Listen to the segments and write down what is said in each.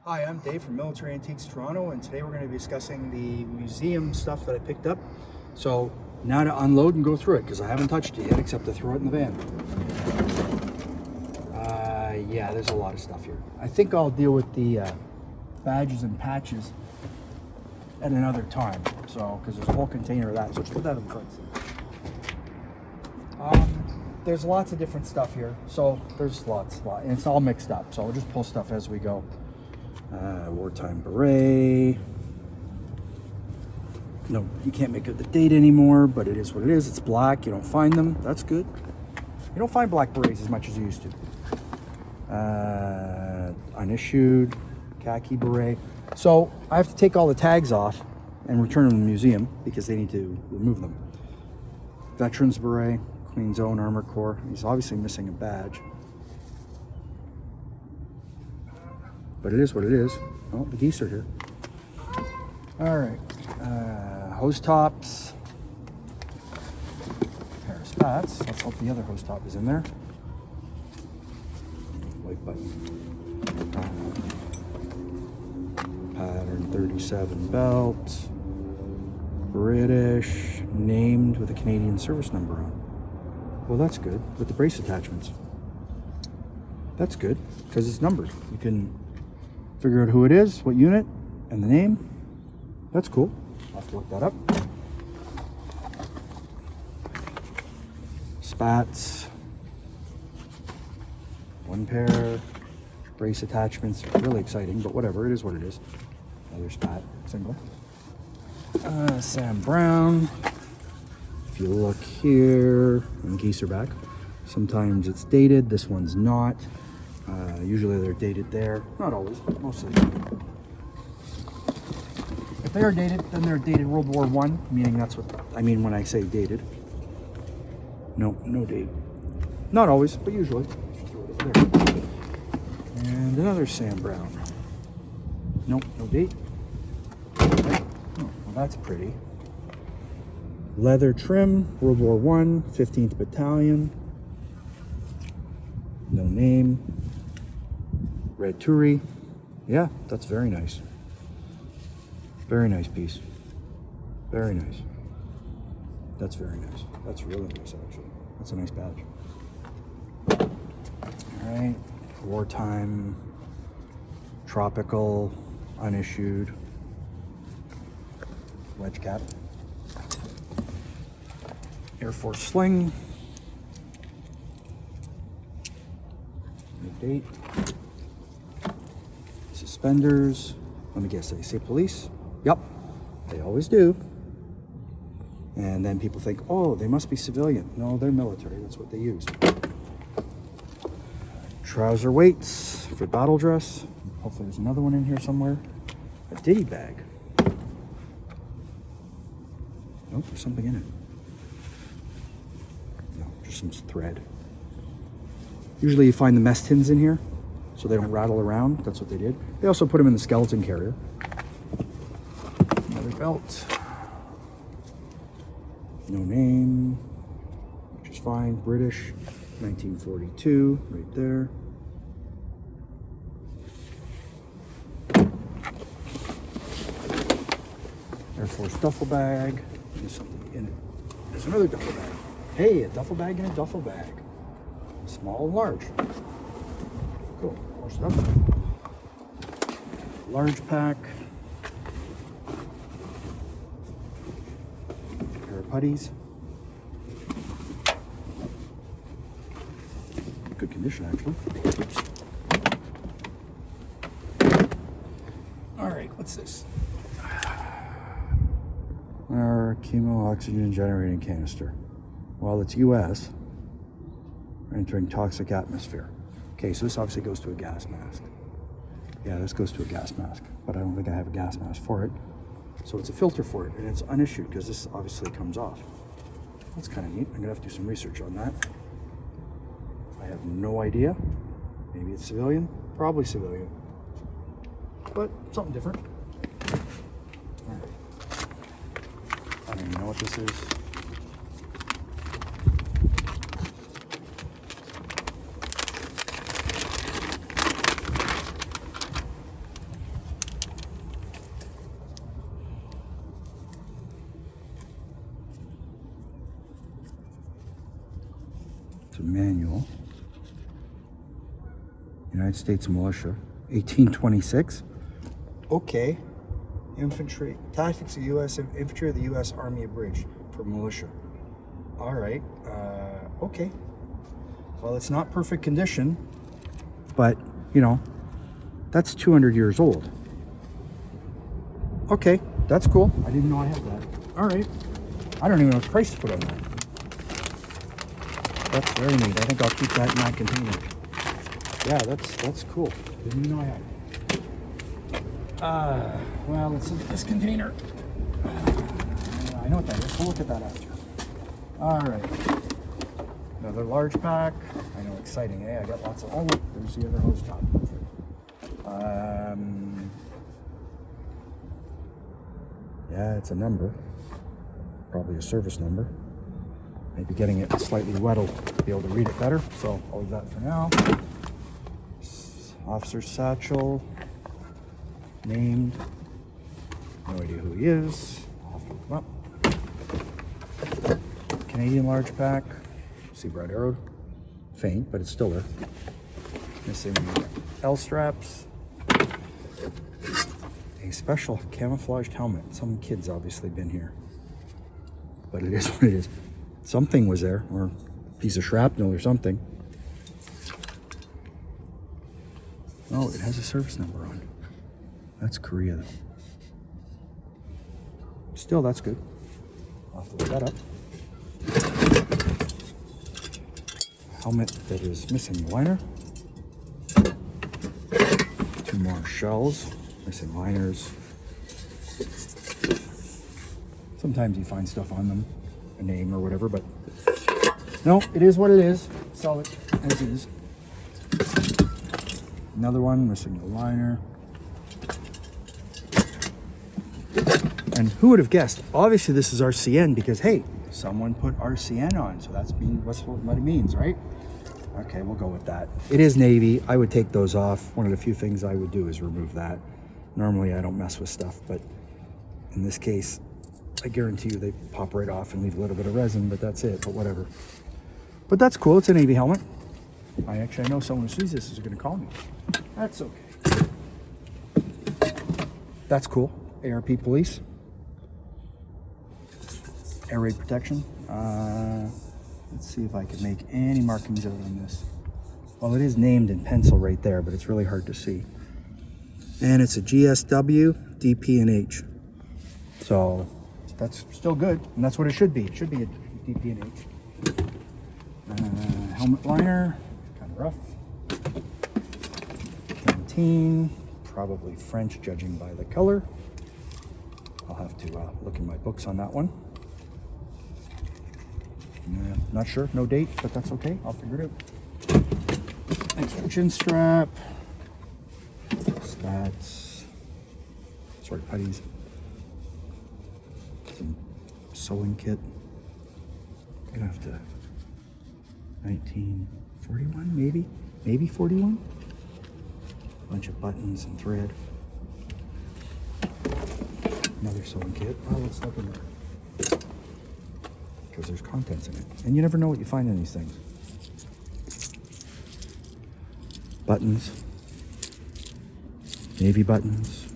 Hi, I'm Dave from Military Antiques Toronto, and today we're going to be discussing the museum stuff that I picked up. So now to unload and go through it, because I haven't touched it yet except to throw it in the van. Yeah, there's a lot of stuff here. I think I'll deal with the badges and patches at another time. So, because there's a whole container of that, so just put that in the front seat. There's lots of different stuff here. So there's lots, and it's all mixed up. So I'll just pull stuff as we go. Wartime beret. No, you can't make out the date anymore, but it is what it is. It's black. You don't find them. That's good. You don't find black berets as much as you used to. Unissued, khaki beret. So I have to take all the tags off and return them to the museum because they need to remove them. Veterans beret, Queen's Own Armour Corps. He's obviously missing a badge. But it is what it is. Oh, the geese are here. All right. Hose tops. Pair of spats. Let's hope the other hose top is in there. White button. Pattern 37 belt. British. Named with a Canadian service number on. Well, that's good. With the brace attachments. That's good, because it's numbered. You can figure out who it is, what unit, and the name. That's cool. I'll have to look that up. Spats. One pair. Brace attachments. Really exciting, but whatever. It is what it is. Another spat. Single. Sam Browne. If you look here, and the geese are back. Sometimes it's dated. This one's not. Usually they're dated there. Not always, but mostly. If they are dated, then they're dated World War I, meaning that's what I mean when I say dated. No date. Not always, but usually. And another Sam Browne. Nope, no date. Okay. Oh, well, that's pretty. Leather trim, World War I, 15th Battalion. No name. Red Turi. Yeah, that's very nice. Very nice piece. Very nice. That's very nice. That's really nice, actually. That's a nice badge. All right. Wartime. Tropical. Unissued. Wedge cap. Air Force sling. No date. Suspenders. Let me guess, they say police? Yep, they always do. And then people think, oh, they must be civilian. No, they're military. That's what they use. Trouser weights for battle dress. Hopefully there's another one in here somewhere. A Ditty bag. Nope, there's something in it. No, just some thread. Usually you find the mess tins in here, so they don't rattle around. That's what they did. They also put them in the skeleton carrier. Another belt. No name, which is fine. British, 1942, right there. Air Force duffel bag. There's something in it. There's another duffel bag. Hey, a duffel bag and a duffel bag. Small and large. Cool. More stuff. Large pack. Pair of puttees. Good condition, actually. Oops. All right, what's this? Our chemo oxygen generating canister. Well, it's US. We're entering toxic atmosphere. Okay, so this obviously goes to a gas mask. Yeah, this goes to a gas mask, but I don't think I have a gas mask for it. So it's a filter for it, and it's unissued because this obviously comes off. That's kind of neat. I'm gonna have to do some research on that. I have no idea. Maybe it's civilian, probably civilian, but something different. All right. I don't even know what this is. It's a manual. United States Militia, 1826. Okay. Infantry, Tactics of U.S. Infantry of the U.S. Army Abridged for Militia. All right. Okay. Well, it's not perfect condition, but, you know, that's 200 years old. Okay, that's cool. I didn't know I had that. All right. I don't even know what price to put on that. That's very neat. I think I'll keep that in that container. Yeah, that's cool. Didn't even know I had it. Well, let's look at this container. I know what that is. We'll look at that after. All right. Another large pack. I know, exciting, eh? I got lots of, oh look, there's the other hose top. Yeah, it's a number. Probably a service number. Maybe getting it slightly wet will be able to read it better, so I'll leave that for now. Officer Satchel. Named. No idea who he is. I'll have to look him up. Canadian large pack. See bright arrowed. Faint, but it's still there. Missing L straps. A special camouflaged helmet. Some kid's obviously been here. But it is what it is. Something was there, or a piece of shrapnel or something. Oh, it has a service number on. That's Korea though. Still, that's good. I'll have to look that up. Helmet that is missing the liner. 2 more shells. Missing liners. Sometimes you find stuff on them, a name or whatever, but no, it is what it is. Sell it as is. Another one missing the liner. And who would have guessed? Obviously this is RCN because hey, someone put RCN on, so that's what it means, right? Okay, we'll go with that. It is Navy. I would take those off. One of the few things I would do is remove that. Normally I don't mess with stuff, but in this case, I guarantee you they pop right off and leave a little bit of resin, but that's it, but whatever. But that's cool, it's a Navy helmet. I know someone who sees this is gonna call me. That's okay. That's cool. ARP police. Air raid protection. Let's see if I can make any markings out on this. Well, it is named in pencil right there, but it's really hard to see. And it's a GSW, DP, and H. So that's still good, and that's what it should be. It should be a DP and H. Helmet liner, kind of rough. Canteen, probably French, judging by the color. I'll have to look in my books on that one. Not sure, no date, but that's okay. I'll figure it out. Extra chin strap. Spats. Sorry, puttees. Some sewing kit. Gonna have to 1941, maybe 41. Bunch of buttons and thread. Another sewing kit. Oh, let's look in there. Because there's contents in it. And you never know what you find in these things. Buttons. Navy buttons.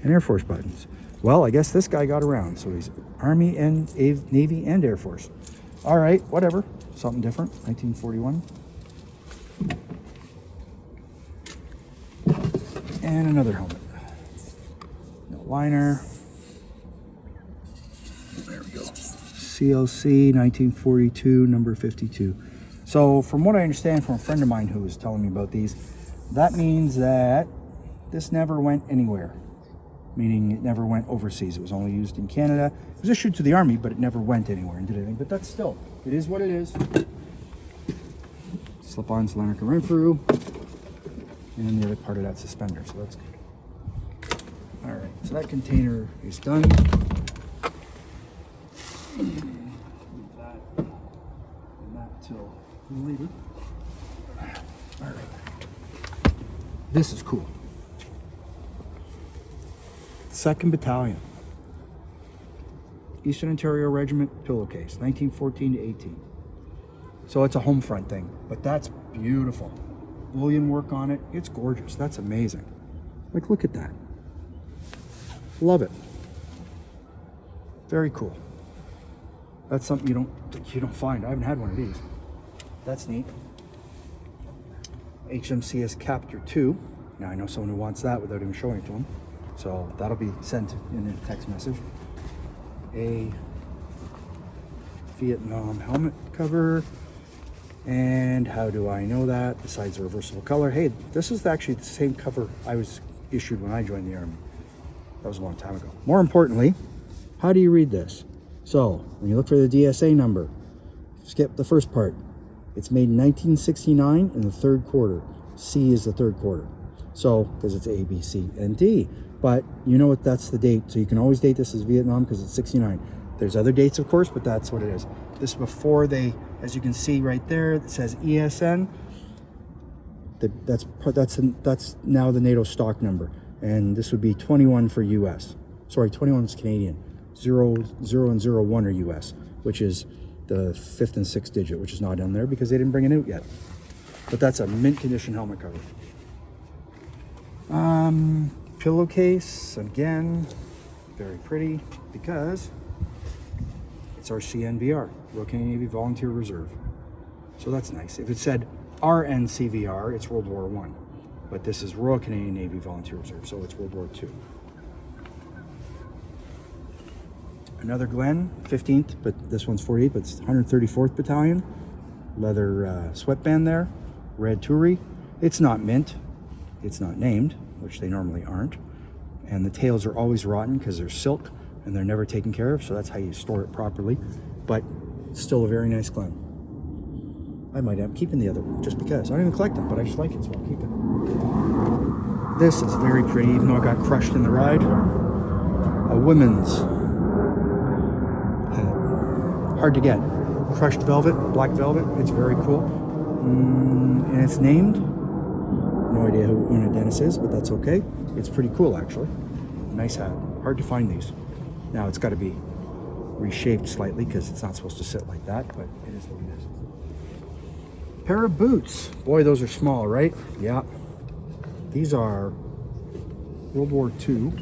And Air Force buttons. Well, I guess this guy got around. So he's Army and Navy and Air Force. All right, whatever. Something different. 1941. And another helmet. No liner. There we go. CLC 1942, number 52. So from what I understand from a friend of mine who was telling me about these, that means that this never went anywhere. Meaning it never went overseas. It was only used in Canada. It was issued to the Army, but it never went anywhere and did anything. But that's still, it is what it is. Slip-ons liner can run through. And then the other part of that suspender, so that's good. All right, so that container is done. Leave that and that till later. All right. This is cool. 2nd Battalion. Eastern Ontario Regiment, Pillowcase, 1914 to 18. So it's a home front thing, but that's beautiful. Bullion work on it. It's gorgeous. That's amazing. Like, look at that. Love it. Very cool. That's something you don't find. I haven't had one of these. That's neat. HMCS Captor 2. Now I know someone who wants that without even showing it to them. So that'll be sent in a text message. A Vietnam helmet cover. And how do I know that? Besides the reversible color. Hey, this is actually the same cover I was issued when I joined the Army. That was a long time ago. More importantly, how do you read this? So, when you look for the DSA number, skip the first part. It's made in 1969 in the third quarter. C is the third quarter. So, because it's A, B, C, and D. But you know what, that's the date. So you can always date this as Vietnam because it's 69. There's other dates, of course, but that's what it is. This is before they, as you can see right there, it says ESN. That's now the NATO stock number. And this would be 21 for US. Sorry, 21 is Canadian. 0, 0, and 0, 1 are US, which is the 5th and 6th digit, which is not on there because they didn't bring it out yet. But that's a mint condition helmet cover. Pillowcase, again, very pretty because it's RCNVR, Royal Canadian Navy Volunteer Reserve. So that's nice. If it said RNCVR, it's World War I. But this is Royal Canadian Navy Volunteer Reserve, so it's World War II. Another Glen, 15th, but this one's 48th, but it's 134th Battalion. Leather sweatband there, red Turi. It's not mint, it's not named, which they normally aren't. And the tails are always rotten because they're silk and they're never taken care of, so that's how you store it properly. But it's still a very nice Glen. I might end up keeping the other one just because. I don't even collect them, but I just like it, so I'll keep it. This is very pretty, even though it got crushed in the ride. A women's hard to get. Crushed velvet, black velvet. It's very cool. And it's named. No idea who Una Dennis is, but that's okay. It's pretty cool, actually. Nice hat. Hard to find these. Now, it's got to be reshaped slightly because it's not supposed to sit like that, but it is what it is. Pair of boots. Boy, those are small, right? Yeah. These are World War II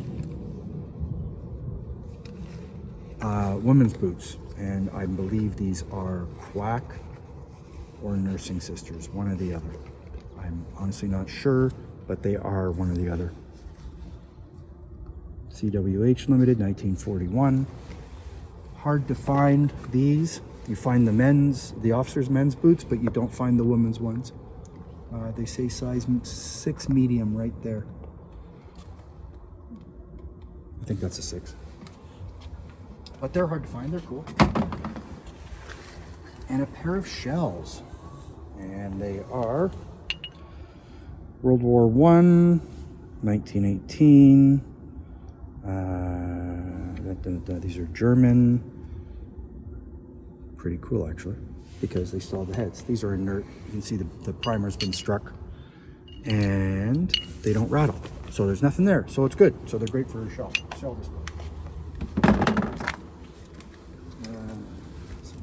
women's boots. And I believe these are Quack or Nursing Sisters, one or the other. I'm honestly not sure, but they are one or the other. CWH Limited, 1941. Hard to find these. You find the officers' men's boots, but you don't find the women's ones. They say size 6 medium right there. I think that's a 6. But they're hard to find, they're cool. And a pair of shells. And they are World War I, 1918. These are German. Pretty cool, actually, because they still have the heads. These are inert. You can see the primer's been struck. And they don't rattle. So there's nothing there. So it's good. So they're great for a shell display.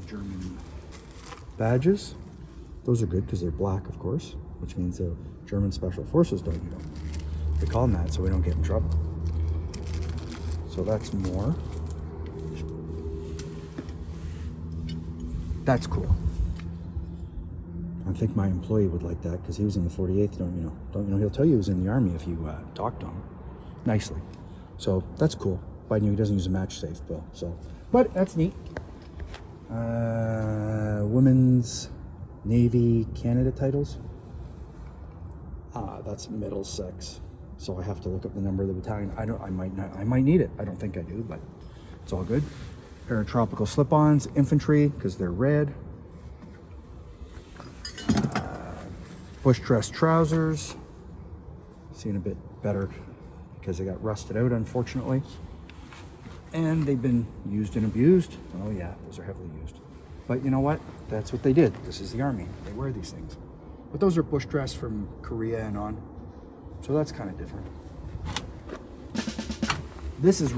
German badges. Those are good because they're black, of course, which means the German Special Forces don't need them. They call them that so we don't get in trouble. So that's more. That's cool. I think my employee would like that because he was in the 48th. Don't you know? He'll tell you he was in the Army if you talk to him nicely. So that's cool. But I knew he doesn't use a match safe, Bill. So, but that's neat. Women's Navy Canada titles. That's Middlesex. So I have to look up the number of the battalion. I might need it. I don't think I do, but it's all good. Pair of tropical slip-ons, infantry, because they're red. Bush dress trousers. Seeing a bit better because they got rusted out, unfortunately. And they've been used and abused. Oh yeah, those are heavily used. But you know what? That's what they did. This is the Army. They wear these things. But those are bush dress from Korea and on. So that's kind of different. This is